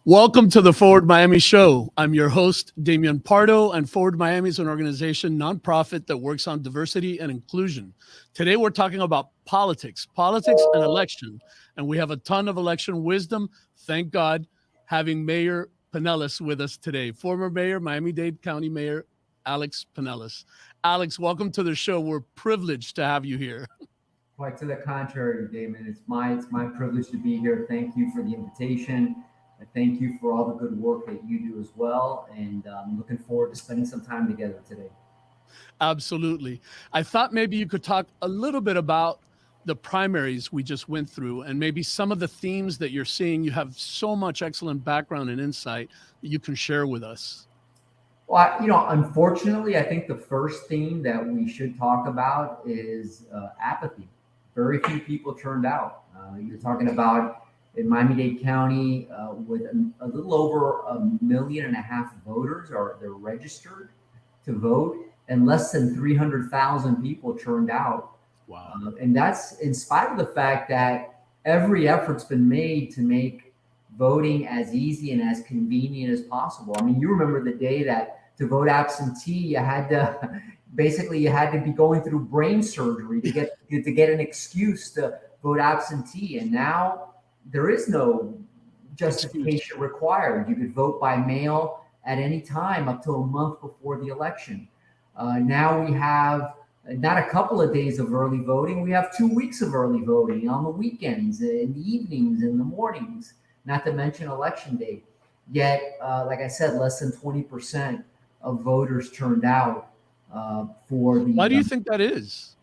Welcome to the Forward Miami Show. I'm your host, Damian Pardo, and Forward Miami is an organization, nonprofit that works on diversity and inclusion. Today, we're talking about politics and election, and we have a ton of election wisdom. Thank God, having Mayor Penelas with us today. Former Mayor, Miami-Dade County Mayor Alex Penelas. Alex, welcome to the show. We're privileged to have you here. Quite to the contrary, Damon. It's my privilege to be here. Thank you for the invitation. I thank you for all the good work that you do as well. And I'm looking forward to spending some time together today. Absolutely. I thought maybe you could talk a little bit about the primaries we just went through and maybe some of the themes that you're seeing. You have so much excellent background and insight that you can share with us. Well, unfortunately, I think the first theme that we should talk about is apathy. Very few people turned out. You're talking about in Miami-Dade County with a little over 1.5 million voters are they're registered to vote, and less than 300,000 people turned out. Wow. And that's in spite of the fact that every effort's been made to make voting as easy and as convenient as possible. I mean, you remember the day that to vote absentee, you had to basically you had to be going through brain surgery to get an excuse to vote absentee, and now there is no justification required. You could vote by mail at any time up to a month before the election. Now we have not a couple of days of early voting. We have 2 weeks of early voting on the weekends, in the evenings, in the mornings, not to mention election day. Yet, like I said, less than 20% of voters turned out for the. Why do you think that is?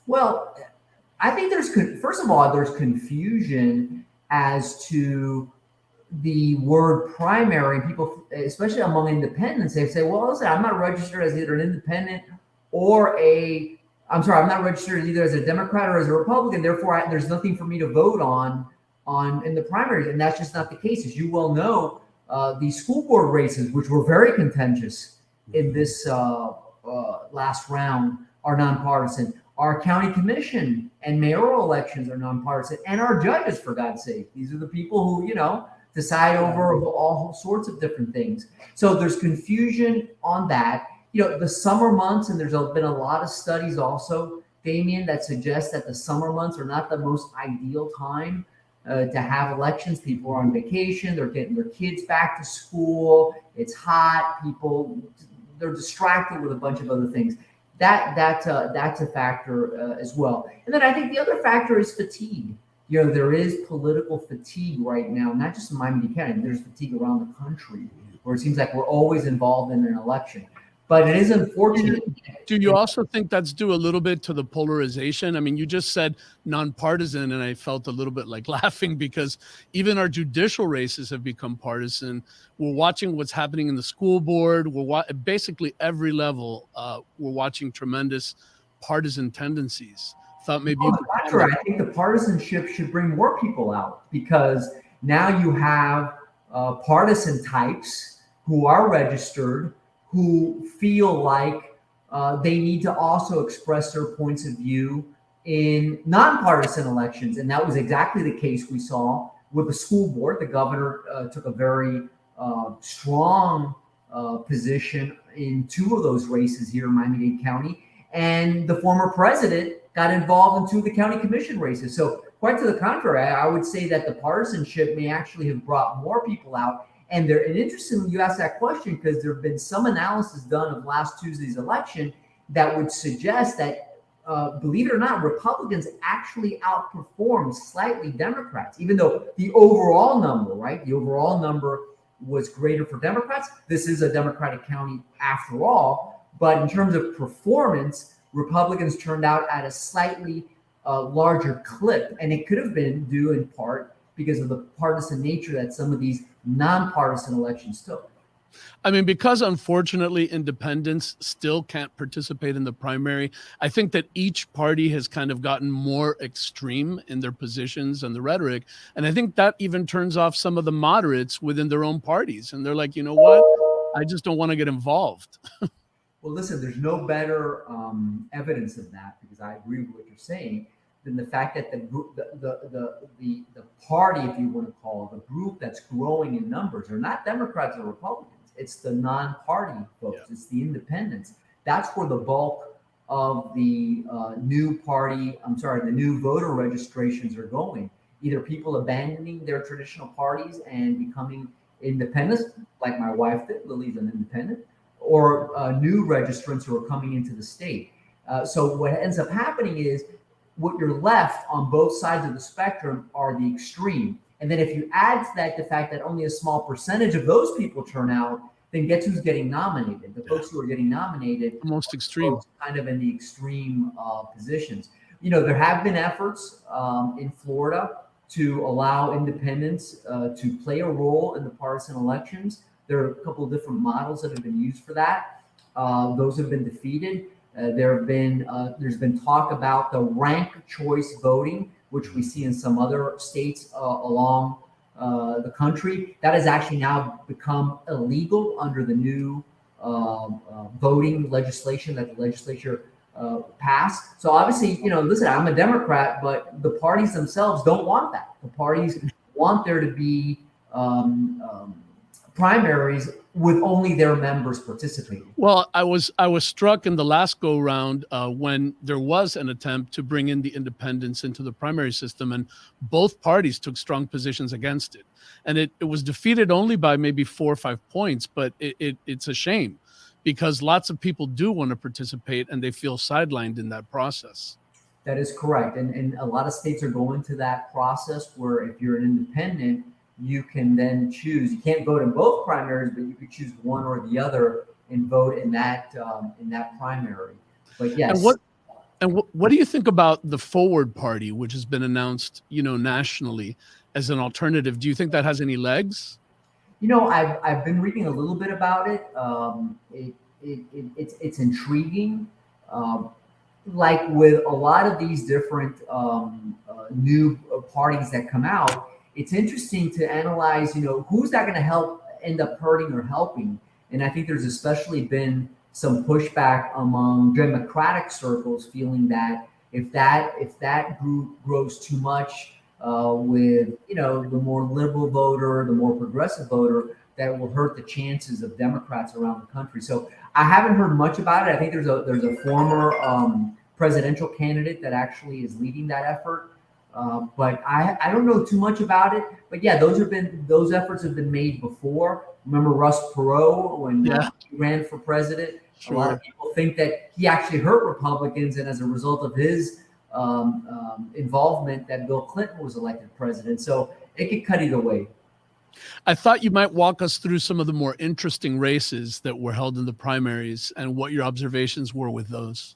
Well, I think first of all, there's confusion as to the word primary. People, especially among independents, they say, well, listen, I'm not registered as either an independent or I'm not registered either as a Democrat or as a Republican. Therefore, there's nothing for me to vote on in the primaries. And that's just not the case. As you well know, the school board races, which were very contentious in this last round, are nonpartisan. Our county commission and mayoral elections are nonpartisan, and our judges, for God's sake. These are the people who, decide over all sorts of different things. So there's confusion on that. The summer months, and there's been a lot of studies also, Damien, that suggest that the summer months are not the most ideal time to have elections. People are on vacation. They're getting their kids back to school. It's hot. They're distracted with a bunch of other things. That's a factor as well. And then I think the other factor is fatigue. There is political fatigue right now, not just in Miami-Dade County. There's fatigue around the country where it seems like we're always involved in an election. But it is unfortunate. Do you also think that's due a little bit to the polarization? I mean, you just said nonpartisan, and I felt a little bit like laughing because even our judicial races have become partisan. We're watching what's happening in the school board. Basically every level. We're watching tremendous partisan tendencies. Thought maybe I think the partisanship should bring more people out because now you have partisan types who are registered, who feel like they need to also express their points of view in nonpartisan elections. And that was exactly the case we saw with the school board. The governor took a very strong position in 2 of those races here in Miami-Dade County. And the former president got involved in 2 of the county commission races. So quite to the contrary, I would say that the partisanship may actually have brought more people out. And interestingly, you asked that question because there have been some analysis done of last Tuesday's election that would suggest that, believe it or not, Republicans actually outperformed slightly Democrats, even though the overall number was greater for Democrats. This is a Democratic county after all. But in terms of performance, Republicans turned out at a slightly larger clip. And it could have been due in part because of the partisan nature that some of these nonpartisan elections took. I mean, because unfortunately independents still can't participate in the primary, I think that each party has kind of gotten more extreme in their positions and the rhetoric. And I think that even turns off some of the moderates within their own parties. And they're like, you know what? I just don't want to get involved. Well, listen, there's no better evidence of that because I agree with what you're saying than the fact that the group, the party, if you want to call it, the group that's growing in numbers are not Democrats or Republicans. It's the non-party folks. Yeah. It's the independents. That's where the bulk of the new party, the new voter registrations are going. Either people abandoning their traditional parties and becoming independents, like my wife did, Lily's an independent, or new registrants who are coming into the state. So what ends up happening is what you're left on both sides of the spectrum are the extreme. And then if you add to that the fact that only a small percentage of those people turn out, then guess who's getting nominated? The folks who are getting nominated, Most extreme, kind of in the extreme positions. You know, there have been efforts in Florida to allow independents to play a role in the partisan elections. There are a couple of different models that have been used for that. Those have been defeated. There's been talk about the ranked choice voting, which we see in some other states along the country. That has actually now become illegal under the new voting legislation that the legislature passed. So obviously, you know, listen, I'm a Democrat, but the parties themselves don't want that. The parties want there to be primaries with only their members participating. Well, I was struck in the last go round when there was an attempt to bring in the independents into the primary system, and both parties took strong positions against it. And it was defeated only by maybe 4 or 5 points, but it's a shame because lots of people do want to participate and they feel sidelined in that process. That is correct. And a lot of states are going to that process where if you're an independent, you can then choose. You can't vote in both primaries, but you could choose one or the other and vote in that primary. But yes. And what do you think about the Forward Party, which has been announced, you know, nationally as an alternative? Do you think that has any legs? You know, I've been reading a little bit about it. It's intriguing. Like with a lot of these different new parties that come out, it's interesting to analyze, you know, who's that going to help end up hurting or helping. And I think there's especially been some pushback among Democratic circles, feeling that if that group grows too much with, you know, the more liberal voter, the more progressive voter, that will hurt the chances of Democrats around the country. So I haven't heard much about it. I think there's a former presidential candidate that actually is leading that effort. But I don't know too much about it. But yeah, those efforts have been made before. Remember Russ Perot when he ran for president? Sure. A lot of people think that he actually hurt Republicans, and as a result of his involvement, that Bill Clinton was elected president. So it could cut either way. I thought you might walk us through some of the more interesting races that were held in the primaries and what your observations were with those.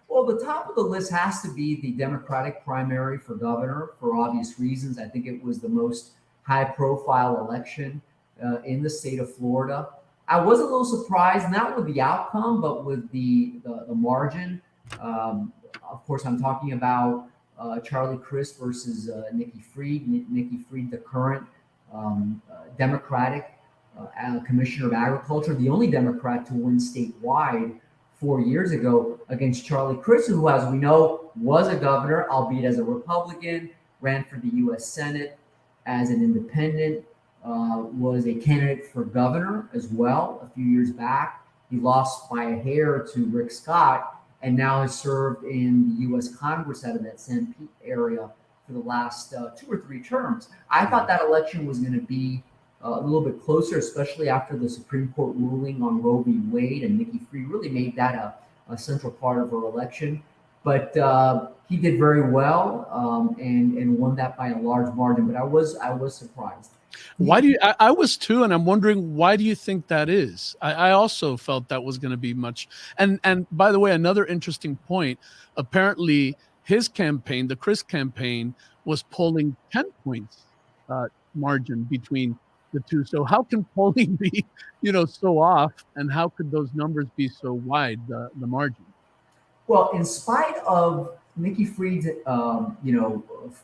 Well, the top of the list has to be the Democratic primary for governor for obvious reasons. I think it was the most high-profile election in the state of Florida. I was a little surprised, not with the outcome, but with the margin. Of course, I'm talking about Charlie Crist versus Nikki Fried. Nikki Fried, the current Democratic Commissioner of Agriculture, the only Democrat to win statewide 4 years ago, against Charlie Crist, who, as we know, was a governor, albeit as a Republican, ran for the U.S. Senate as an independent, was a candidate for governor as well a few years back. He lost by a hair to Rick Scott, and now has served in the U.S. Congress out of that St. Pete area for the last 2 or 3 terms. I thought that election was going to be a little bit closer, especially after the Supreme Court ruling on Roe v. Wade, and Nikki Fried really made that a central part of her election. But he did very well and won that by a large margin. But I was surprised. Why do you? I was too, and I'm wondering, why do you think that is? I also felt that was going to be much. And by the way, another interesting point. Apparently, his campaign, the Crist campaign, was polling 10 points margin between the two. So how can polling be, so off, and how could those numbers be so wide, the margin? Well, in spite of Nikki Fried's,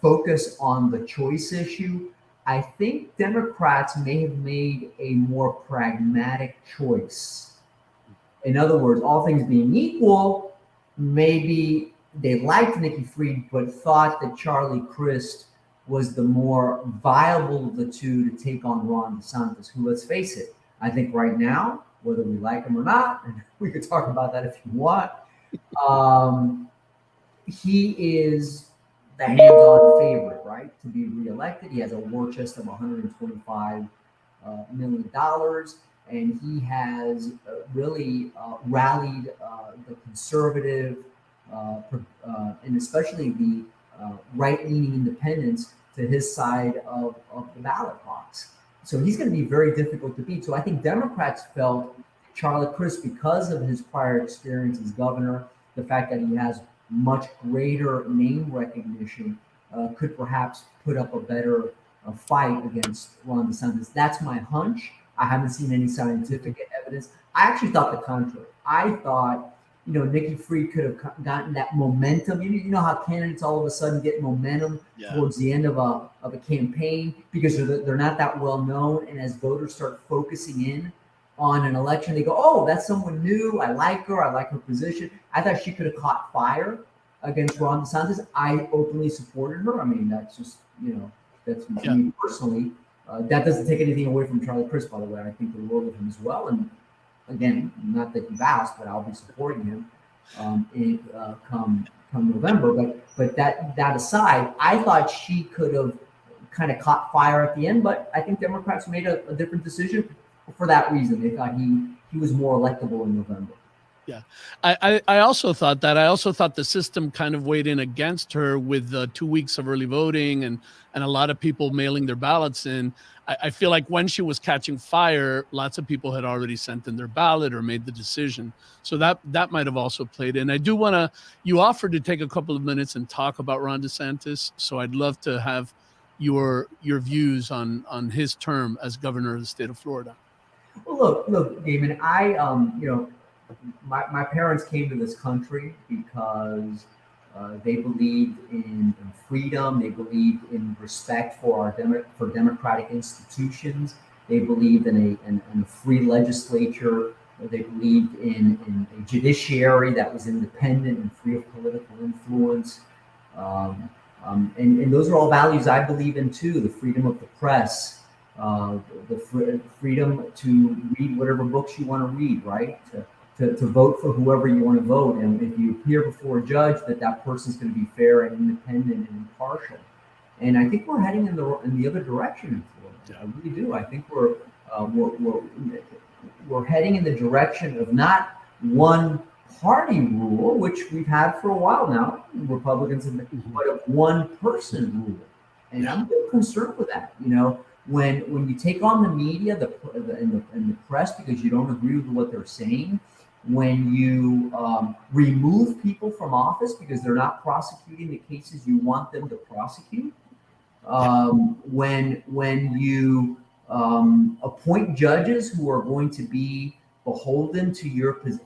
focus on the choice issue, I think Democrats may have made a more pragmatic choice. In other words, all things being equal, maybe they liked Nikki Fried, but thought that Charlie Crist was the more viable of the two to take on Ron DeSantis, who, let's face it, I think right now, whether we like him or not, and we could talk about that if you want, he is the hands-on favorite, right, to be reelected. He has a war chest of $125 million, and he has really rallied the conservative and especially the right-leaning independents to his side of the ballot box. So he's going to be very difficult to beat. So I think Democrats felt Charlie Crist, because of his prior experience as governor, the fact that he has much greater name recognition, could perhaps put up a better fight against Ron DeSantis. That's my hunch. I haven't seen any scientific evidence. I actually thought the contrary. I thought, Nikki Fried could have gotten that momentum. You know how candidates all of a sudden get momentum towards the end of a campaign because they're not that well known, and as voters start focusing in on an election, they go, "Oh, that's someone new. I like her. I like her position." I thought she could have caught fire against Ron DeSantis. I openly supported her. I mean, that's just that's me personally. That doesn't take anything away from Charlie Crist, by the way. I think the world of him as well. And again, not that you've asked, but I'll be supporting him come November. But that aside, I thought she could have kind of caught fire at the end. But I think Democrats made a different decision for that reason. They thought he was more electable in November. Yeah, I also thought that. I also thought the system kind of weighed in against her with 2 weeks of early voting and a lot of people mailing their ballots in. I feel like when she was catching fire, lots of people had already sent in their ballot or made the decision. So that might have also played in. I do want to, you offered to take a couple of minutes and talk about Ron DeSantis. So I'd love to have your views on his term as governor of the state of Florida. Well, look, Damon, my parents came to this country because they believed in freedom. They believed in respect for democratic institutions. They believed in a free legislature. They believed in a judiciary that was independent and free of political influence. And those are all values I believe in too. The freedom of the press, the freedom to read whatever books you want to read, right? To vote for whoever you want to vote, and if you appear before a judge, that person's going to be fair and independent and impartial. And I think we're heading in the other direction in Florida. I really do. I think we're heading in the direction of not one party rule, which we've had for a while now, Republicans, but of one person rule. And I'm a bit concerned with that. When you take on the media, and the press, because you don't agree with what they're saying. When you remove people from office because they're not prosecuting the cases you want them to prosecute, when you appoint judges who are going to be beholden to your position,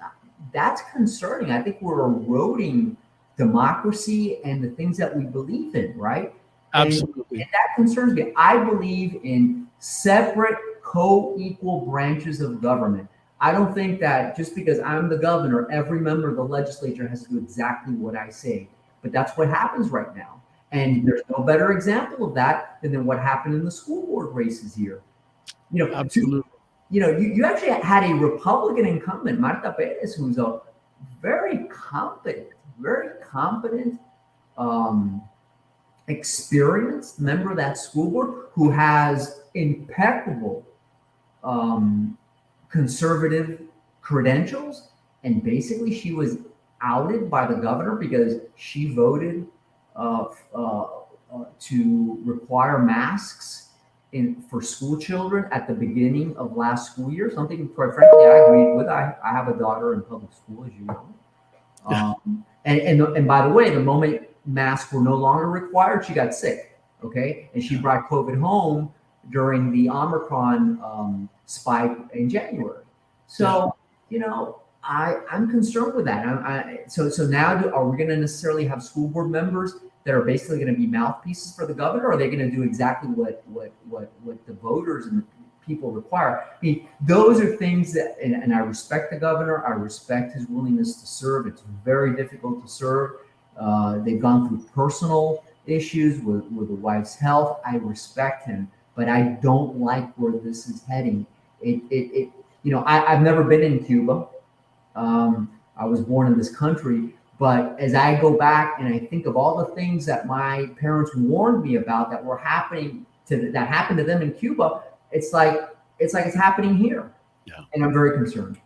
that's concerning. I think we're eroding democracy and the things that we believe in, right? Absolutely. And that concerns me. I believe in separate, co-equal branches of government. I don't think that just because I'm the governor, every member of the legislature has to do exactly what I say. But that's what happens right now. And there's no better example of that than what happened in the school board races here. Absolutely. You actually had a Republican incumbent, Marta Perez, who's a very competent, experienced member of that school board who has impeccable conservative credentials, and basically she was outed by the governor because she voted to require masks for school children at the beginning of last school year. Something, quite frankly, I agreed with. I have a daughter in public school, as you know. And by the way, the moment masks were no longer required, she got sick. Okay, and she brought COVID home during the Omicron spike in January. So, I'm concerned with that. So now are we going to necessarily have school board members that are basically going to be mouthpieces for the governor? Or are they going to do exactly what the voters and the people require? I mean, those are things that, and I respect the governor. I respect his willingness to serve. It's very difficult to serve. They've gone through personal issues with the wife's health. I respect him, but I don't like where this is heading. I've never been in Cuba. I was born in this country, but as I go back and I think of all the things that my parents warned me about that were that happened to them in Cuba, it's happening here. Yeah. And I'm very concerned.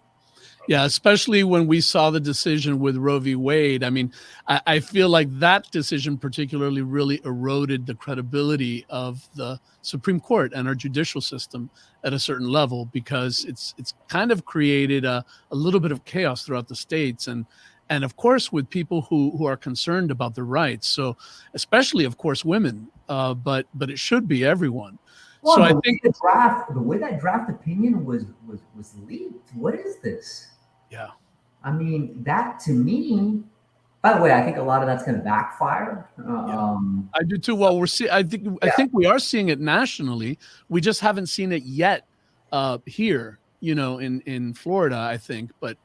Yeah, especially when we saw the decision with Roe v. Wade. I mean, I feel like that decision particularly really eroded the credibility of the Supreme Court and our judicial system at a certain level, because it's kind of created a little bit of chaos throughout the states, and of course with people who are concerned about their rights. So especially, of course, women, but it should be everyone. Well, so I think the way that draft opinion was leaked. What is this? Yeah. I mean, that to me, by the way, I think a lot of that's going to backfire. I do too. Well, I think we are seeing it nationally. We just haven't seen it yet here, in Florida, I think. But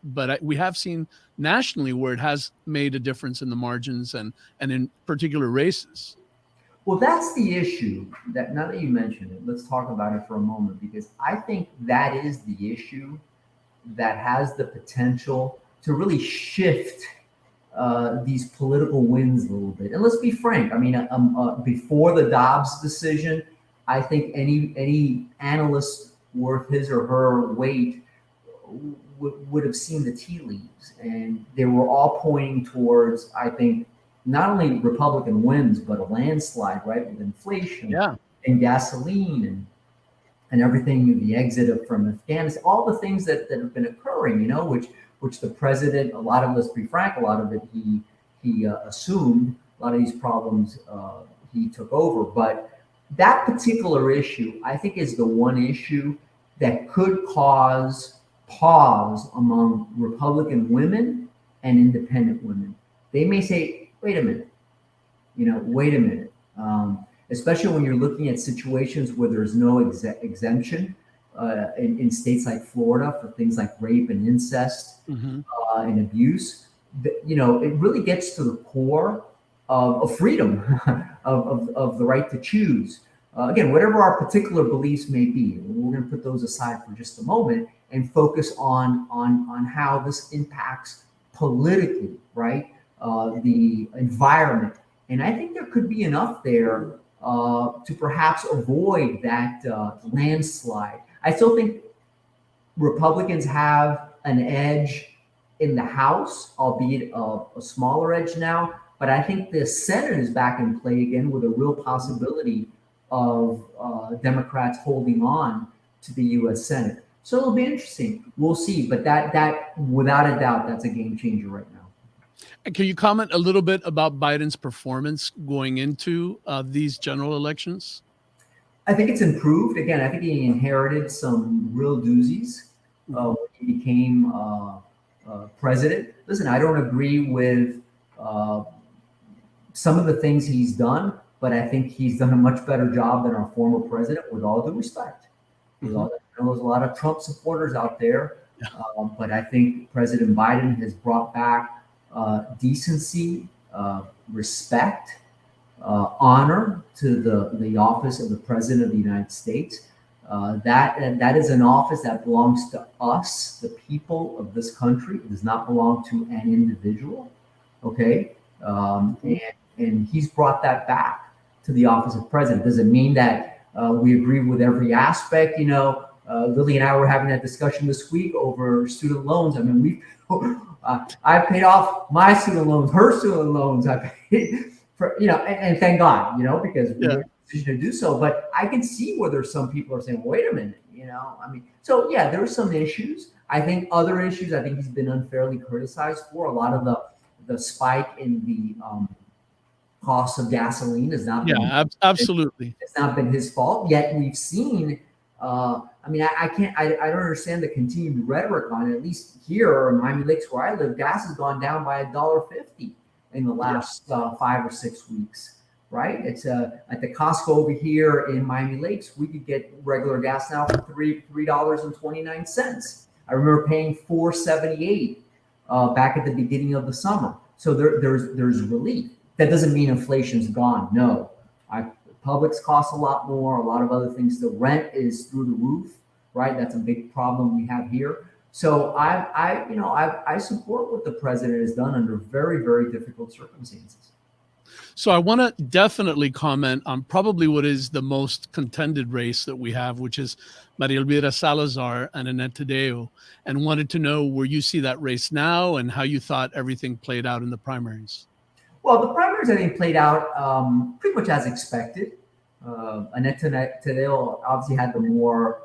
we have seen nationally where it has made a difference in the margins and in particular races. Well, that's the issue. That now that you mention it, let's talk about it for a moment, because I think that is the issue that has the potential to really shift these political winds a little bit. And let's be frank. I mean, before the Dobbs decision, I think any analyst worth his or her weight would have seen the tea leaves, and they were all pointing towards, I think, not only Republican wins, but a landslide, right, with inflation and gasoline and everything, the exit from Afghanistan, all the things that have been occurring, which the president, let's be frank, a lot of it he assumed, a lot of these problems he took over. But that particular issue, I think, is the one issue that could cause pause among Republican women and independent women. They may say, wait a minute, especially when you're looking at situations where there's no exemption in states like Florida for things like rape and incest and abuse. It really gets to the core of freedom, of the right to choose. Again, whatever our particular beliefs may be, we're going to put those aside for just a moment and focus on how this impacts politically, right? The environment. And I think there could be enough there to perhaps avoid that landslide. I still think Republicans have an edge in the House, albeit a smaller edge now. But I think the Senate is back in play again with a real possibility of Democrats holding on to the U.S. Senate. So it'll be interesting. We'll see. But that without a doubt, that's a game changer right now. And can you comment a little bit about Biden's performance going into these general elections? I think it's improved. Again, I think he inherited some real doozies when he became president. Listen, I don't agree with some of the things he's done, but I think he's done a much better job than our former president, with all due respect. There's a lot of Trump supporters out there, but I think President Biden has brought back decency, respect, honor to the office of the President of the United States. That is an office that belongs to us, the people of this country. It does not belong to an individual. Okay, and he's brought that back to the office of president. Does it mean that we agree with every aspect? Lily and I were having that discussion this week over student loans. I mean, I paid off my student loans, her student loans. I paid for, and thank God, because we were in a position to do so. But I can see where there's some people are saying, wait a minute, so yeah, there are some issues. I think other issues, I think he's been unfairly criticized for. A lot of the spike in the cost of gasoline has not been, absolutely. It's not been his fault. Yet we've seen, I don't understand the continued rhetoric on it. At least here in Miami Lakes, where I live, gas has gone down by $1.50 in the last 5 or 6 weeks. Right? It's at the Costco over here in Miami Lakes, we could get regular gas now for $3.29. I remember paying $4.78 back at the beginning of the summer. So there's relief. That doesn't mean inflation's gone. No, Publix costs a lot more. A lot of other things. The rent is through the roof, right? That's a big problem we have here. So I support what the president has done under very, very difficult circumstances. So I want to definitely comment on probably what is the most contended race that we have, which is Maria Elvira Salazar and Annette Tadeo, and wanted to know where you see that race now and how you thought everything played out in the primaries. Well, the primaries, I think, played out pretty much as expected. Annette Tadeo obviously had the more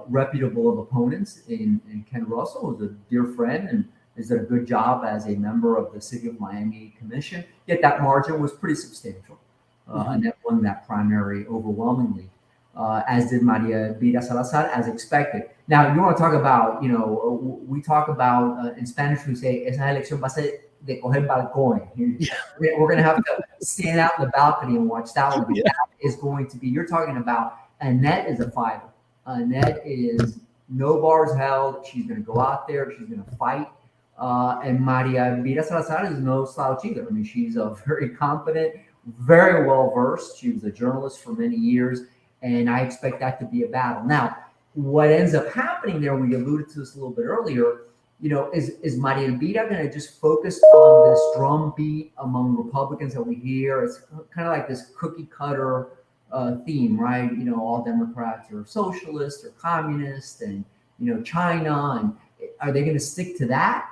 reputable of opponents in Ken Russell, who's a dear friend and has done a good job as a member of the City of Miami Commission. Yet that margin was pretty substantial. Annette won that primary overwhelmingly, as did Maria Elvira Salazar, as expected. Now, you want to talk about, we talk about, in Spanish, we say, esa elección va a ser de coger balcones. We're going to have to stand out in the balcony and watch that one. Yeah. That is going to be, you're talking about, Annette is a fighter. Annette is no bars held. She's going to go out there. She's going to fight. And Maria Elvira Salazar is no slouch either. I mean, she's a very competent, very well versed. She was a journalist for many years, and I expect that to be a battle. Now, what ends up happening there, we alluded to this a little bit earlier, is Maria Elvira going to just focus on this drumbeat among Republicans that we hear? It's kind of like this cookie cutter theme, right? All Democrats are socialist or communist, and China, and are they going to stick to that?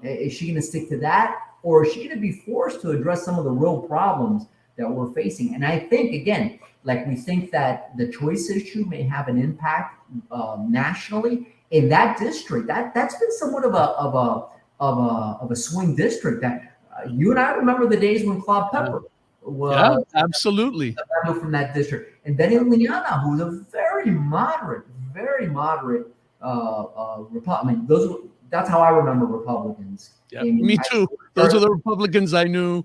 Is she going to stick to that, or is she going to be forced to address some of the real problems that we're facing? And I think, again, like we think that the choice issue may have an impact nationally in that district. That's been somewhat of a swing district. That you and I remember the days when Claude Pepper was absolutely from that district, and then in Liana, who's a very moderate Republican. That's how I remember Republicans. Yeah, me too. Those are the Republicans I knew.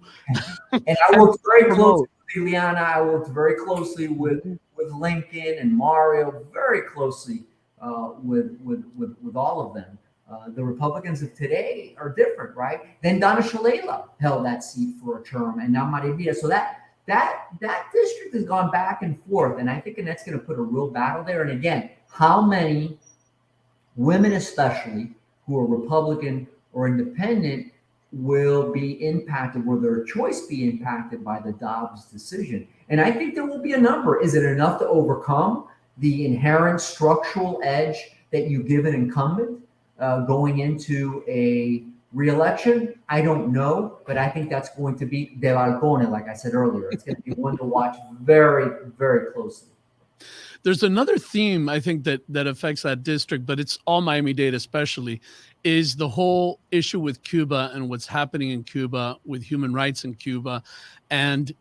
And I worked very closely with Ileana. I worked very closely with Lincoln and Mario, very closely with all of them. The Republicans of today are different, right? Then Donna Shalala held that seat for a term, and now Maria Elvira. So that district has gone back and forth, and I think that's going to put a real battle there. And again, how many women, especially who are Republican or independent, will be impacted, will their choice be impacted by the Dobbs decision? And I think there will be a number. Is it enough to overcome the inherent structural edge that you give an incumbent going into a re-election? I don't know, but I think that's going to be de balcone, like I said earlier. It's going to be one to watch very, very closely. There's another theme, I think, that affects that district, but it's all Miami-Dade especially, is the whole issue with Cuba and what's happening in Cuba with human rights in Cuba. And,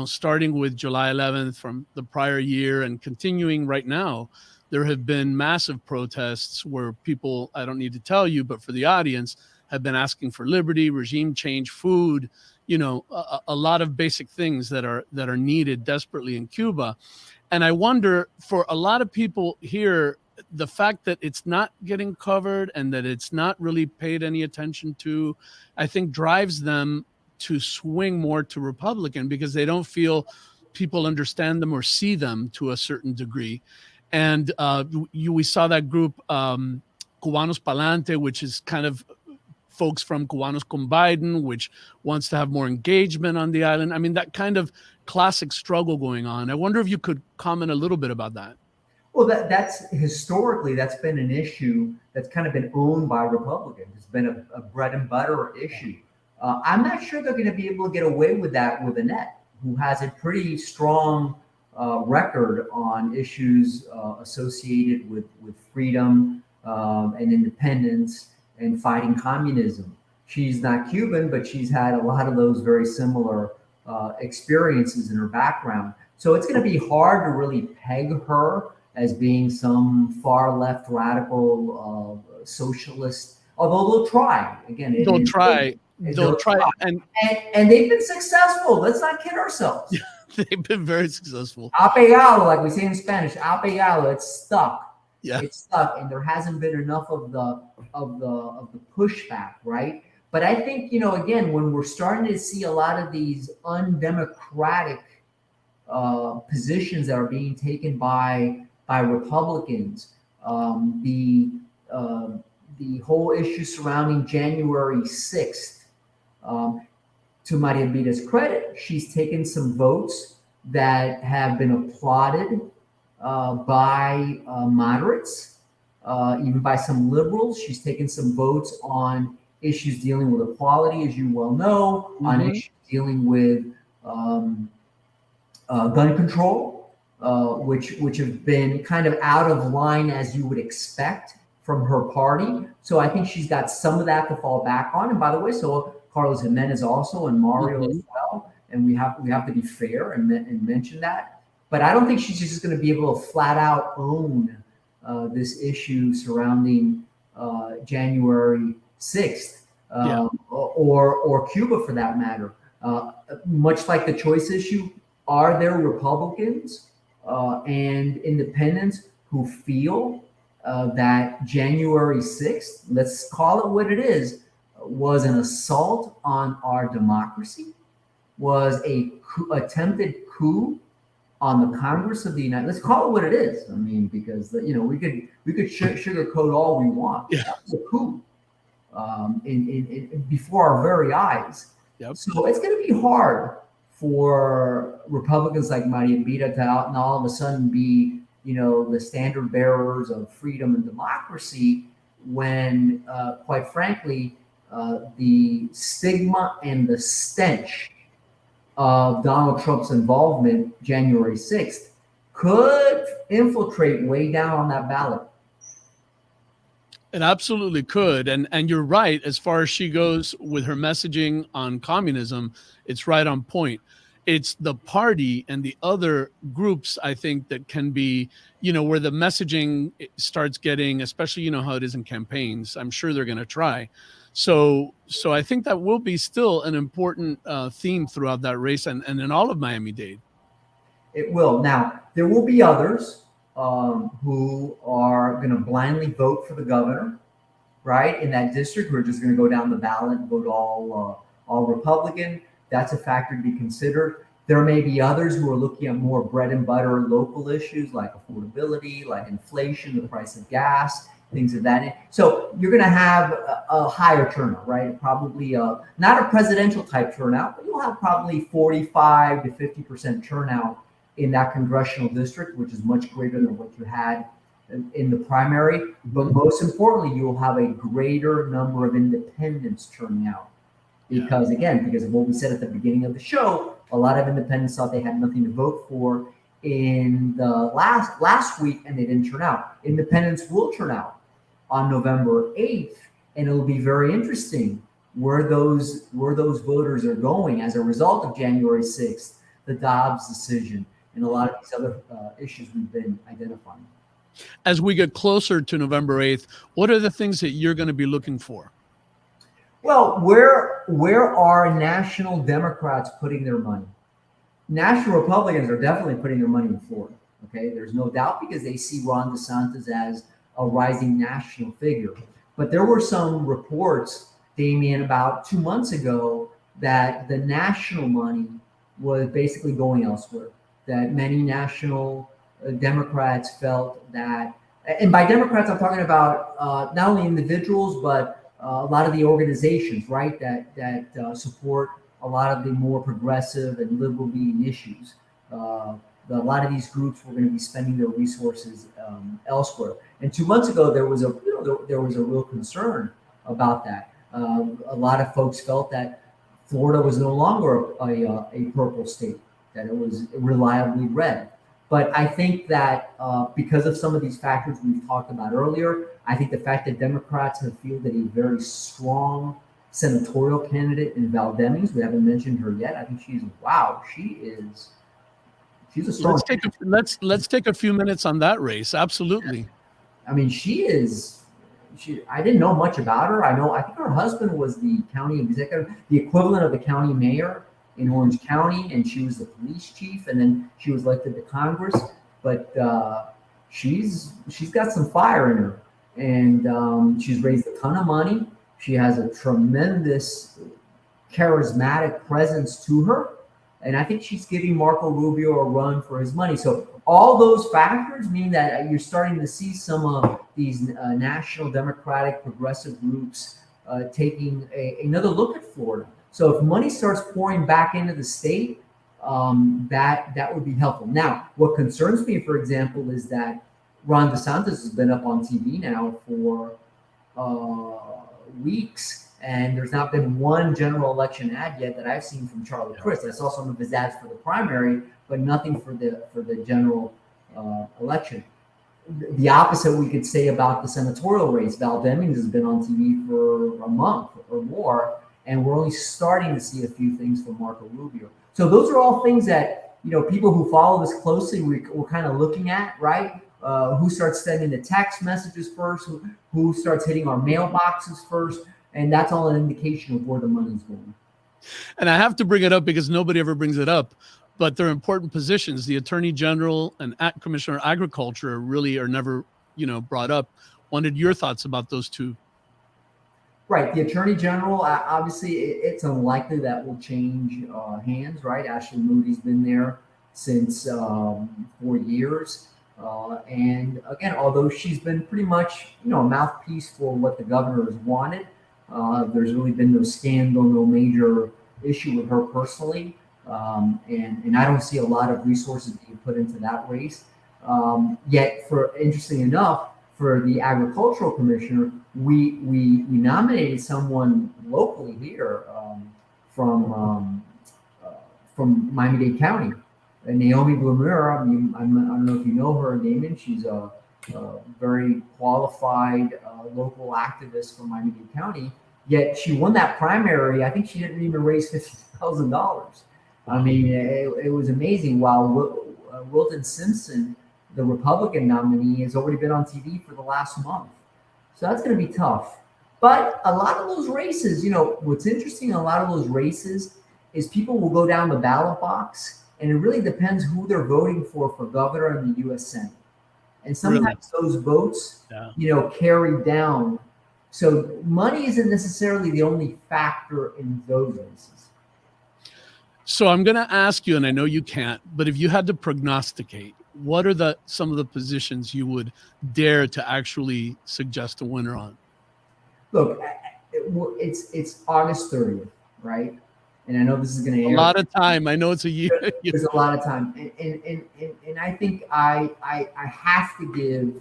starting with July 11th from the prior year and continuing right now, there have been massive protests where people, I don't need to tell you, but for the audience, have been asking for liberty, regime change, food, a lot of basic things that are needed desperately in Cuba. And I wonder, for a lot of people here, the fact that it's not getting covered and that it's not really paid any attention to, I think drives them to swing more to Republican because they don't feel people understand them or see them to a certain degree. And we saw that group, Cubanos Palante, which is kind of folks from Cubanos con Biden, which wants to have more engagement on the island. I mean, that kind of classic struggle going on. I wonder if you could comment a little bit about that. Well, that's historically, that's been an issue that's kind of been owned by Republicans. It's been a bread and butter issue. I'm not sure they're going to be able to get away with that with Annette, who has a pretty strong record on issues associated with freedom and independence and fighting communism. She's not Cuban, but she's had a lot of those very similar experiences in her background. So it's going to be hard to really peg her as being some far left radical socialist, although they'll try. Again, they'll try. And they've been successful. Let's not kid ourselves. They've been very successful. Apegado, like we say in Spanish, apegado, it's stuck. Yeah. It's stuck, and there hasn't been enough of the pushback, right? But I think, again, when we're starting to see a lot of these undemocratic positions that are being taken by Republicans, the whole issue surrounding January 6th, to Maria Elvira's credit, she's taken some votes that have been applauded by moderates, even by some liberals. She's taken some votes on issues dealing with equality, as you well know, on issues dealing with gun control, which have been kind of out of line, as you would expect from her party. So I think she's got some of that to fall back on. And by the way, so Carlos Jimenez also, and Mario as well. And we have to be fair and mention that. But I don't think she's just going to be able to flat out own this issue surrounding January 6th, or Cuba for that matter. Much like the choice issue, are there Republicans and independents who feel that January 6th, let's call it what it is, was an assault on our democracy, was a attempted coup on the Congress of the United. Let's call it what it is. I mean, because we could sugarcoat all we want. Yeah. That was a coup in before our very eyes. Yep. So it's going to be hard for Republicans like Maria Elvira to all of a sudden be, the standard bearers of freedom and democracy when, quite frankly, the stigma and the stench of Donald Trump's involvement January 6th could infiltrate way down on that ballot. It absolutely could. And you're right. As far as she goes with her messaging on communism, it's right on point. It's the party and the other groups, I think, that can be, where the messaging starts getting, especially, how it is in campaigns. I'm sure they're going to try. So I think that will be still an important theme throughout that race and in all of Miami-Dade. It will. Now, there will be others who are going to blindly vote for the governor, right? In that district, who are just going to go down the ballot and vote all Republican. That's a factor to be considered. There may be others who are looking at more bread and butter local issues like affordability, like inflation, the price of gas, things of that. So you're going to have a higher turnout, right? Probably not a presidential type turnout, but you'll have probably 45 to 50% turnout in that congressional district, which is much greater than what you had in the primary. But most importantly, you will have a greater number of independents turning out. Because of what we said at the beginning of the show, a lot of independents thought they had nothing to vote for in the last week, and they didn't turn out. Independents will turn out on November 8th, and it'll be very interesting where those voters are going as a result of January 6th, the Dobbs decision, and a lot of these other issues we've been identifying. As we get closer to November 8th, what are the things that you're going to be looking for? Well, where are national Democrats putting their money? National Republicans are definitely putting their money in Florida. Okay, there's no doubt, because they see Ron DeSantis as a rising national figure. But there were some reports, Damian, about 2 months ago that the national money was basically going elsewhere. That many national Democrats felt that, and by Democrats I'm talking about not only individuals but a lot of the organizations, right, that support a lot of the more progressive and liberal-leaning issues. A lot of these groups were going to be spending their resources elsewhere. And 2 months ago, there was a real concern about that. A lot of folks felt that Florida was no longer a purple state, that it was reliably red. But I think that because of some of these factors we've talked about earlier, I think the fact that Democrats have fielded a very strong senatorial candidate in Val Demings, we haven't mentioned her yet. I think she's a strong. Let's take a few minutes on that race. Absolutely. I mean, I didn't know much about her. I think her husband was the county executive, the equivalent of the county mayor in Orange County, and she was the police chief, and then she was elected to Congress. But she's got some fire in her, and she's raised a ton of money. She has a tremendous charismatic presence to her. And I think she's giving Marco Rubio a run for his money. So all those factors mean that you're starting to see some of these national Democratic progressive groups taking another look at Florida. So if money starts pouring back into the state, that would be helpful. Now, what concerns me, for example, is that Ron DeSantis has been up on TV now for weeks, and there's not been one general election ad yet that I've seen from Charlie Crist. I saw some of his ads for the primary, but nothing for the general election. The opposite we could say about the senatorial race. Val Demings has been on TV for a month or more, and we're only starting to see a few things from Marco Rubio. So those are all things that, people who follow this closely, we're kind of looking at, right? Who starts sending the text messages first, who starts hitting our mailboxes first, and that's all an indication of where the money's going. And I have to bring it up because nobody ever brings it up, but they're important positions. The Attorney General and Commissioner of Agriculture really are never, brought up. Wanted your thoughts about those two. Right. The Attorney General, obviously, it's unlikely that will change hands, right? Ashley Moody's been there since 4 years. And again, although she's been pretty much, a mouthpiece for what the governor has wanted, there's really been no scandal, no major issue with her personally. And I don't see a lot of resources being put into that race. Yet, interesting enough, for the agricultural commissioner, we nominated someone locally here from Miami-Dade County, Naomi Blumura. I don't know if you know her, Damon. She's a very qualified local activist from Miami-Dade County. Yet she won that primary. I think she didn't even raise $50,000. I mean, it was amazing. While Wilton Simpson, the Republican nominee, has already been on TV for the last month. So that's going to be tough. But a lot of those races, what's interesting in a lot of those races is people will go down the ballot box, and it really depends who they're voting for governor and the U.S. Senate. And sometimes those votes, carry down. So money isn't necessarily the only factor in those races. So I'm going to ask you, and I know you can't, but if you had to prognosticate, what are some of the positions you would dare to actually suggest a winner on? Look, it's August 30th, right? And I know this is going to air. A lot of time. I know it's a year. There's a lot of time, and I think I have to give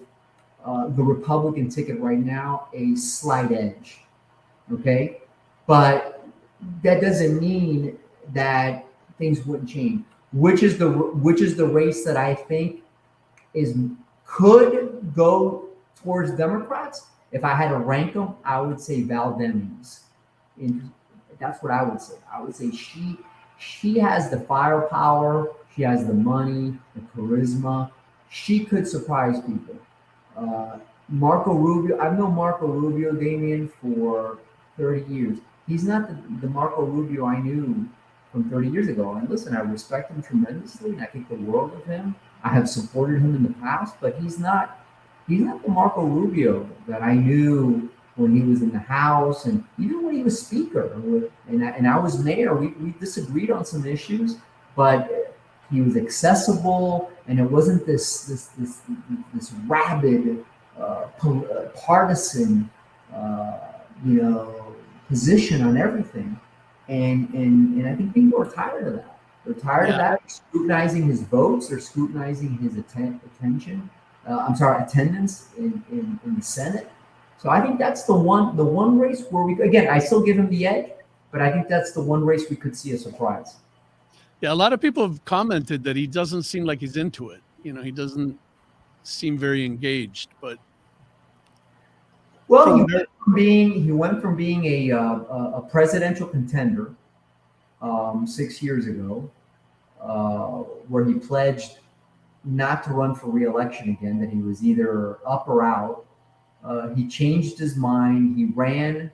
the Republican ticket right now a slight edge, okay? But that doesn't mean that things wouldn't change. Which is the race that I think could go towards Democrats. If I had to rank them, I would say Val Demings. That's what I would say. I would say she has the firepower, she has the money, the charisma. She could surprise people. Marco Rubio, I've known Marco Rubio, Damien, for 30 years. He's not the Marco Rubio I knew from 30 years ago. And listen, I respect him tremendously, and I think the world of him. I have supported him in the past, but he's not the Marco Rubio that I knew when he was in the House, and even when he was Speaker, and I was mayor. We disagreed on some issues, but he was accessible, and it wasn't this rabid, partisan, position on everything. And I think people are tired of that. They're tired of that. They're scrutinizing his votes. They're scrutinizing his attendance in the Senate. So I think that's the one race where I still give him the edge, but I think that's the one race we could see a surprise. Yeah, a lot of people have commented that he doesn't seem like he's into it. He doesn't seem very engaged, but. Well, he went from being a presidential contender 6 years ago, where he pledged not to run for re-election again, that he was either up or out. He changed his mind. He ran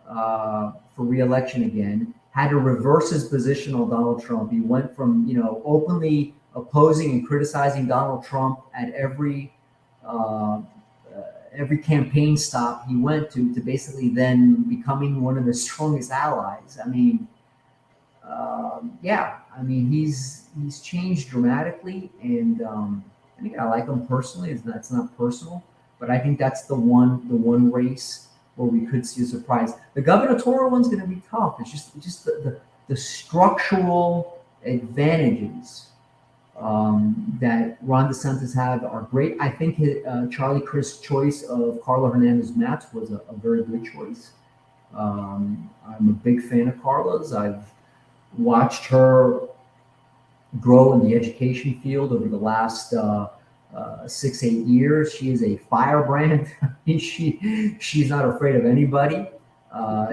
for re-election again, had to reverse his position on Donald Trump. He went from, openly opposing and criticizing Donald Trump at every every campaign stop he went to basically then becoming one of the strongest allies. I mean, yeah, I mean he's changed dramatically, and I like him personally. It's not personal, but I think that's the one race where we could see a surprise. The gubernatorial one's going to be tough. It's just the structural advantages that Ron DeSantis have are great. I think Charlie Crist's choice of Carla Hernandez Matz was a very good choice. I'm a big fan of Carla's. I've watched her grow in the education field over the last 6-8 years. She is a firebrand. She's not afraid of anybody.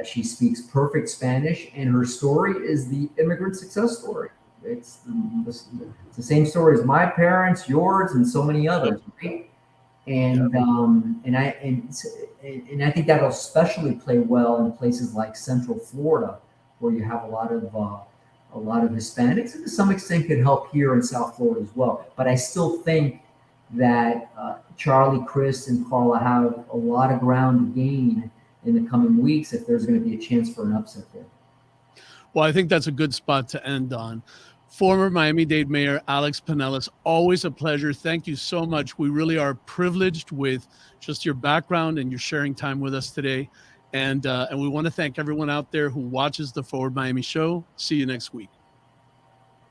She speaks perfect Spanish, and her story is the immigrant success story. It's the same story as my parents, yours, and so many others, right? And and I think that'll especially play well in places like Central Florida, where you have a lot of Hispanics, and to some extent could help here in South Florida as well. But I still think that Charlie Crist and Carla have a lot of ground to gain in the coming weeks if there's going to be a chance for an upset there. Well, I think that's a good spot to end on. Former Miami-Dade Mayor Alex Penelas, always a pleasure. Thank you so much. We really are privileged with just your background and your sharing time with us today. And we want to thank everyone out there who watches the Forward Miami show. See you next week.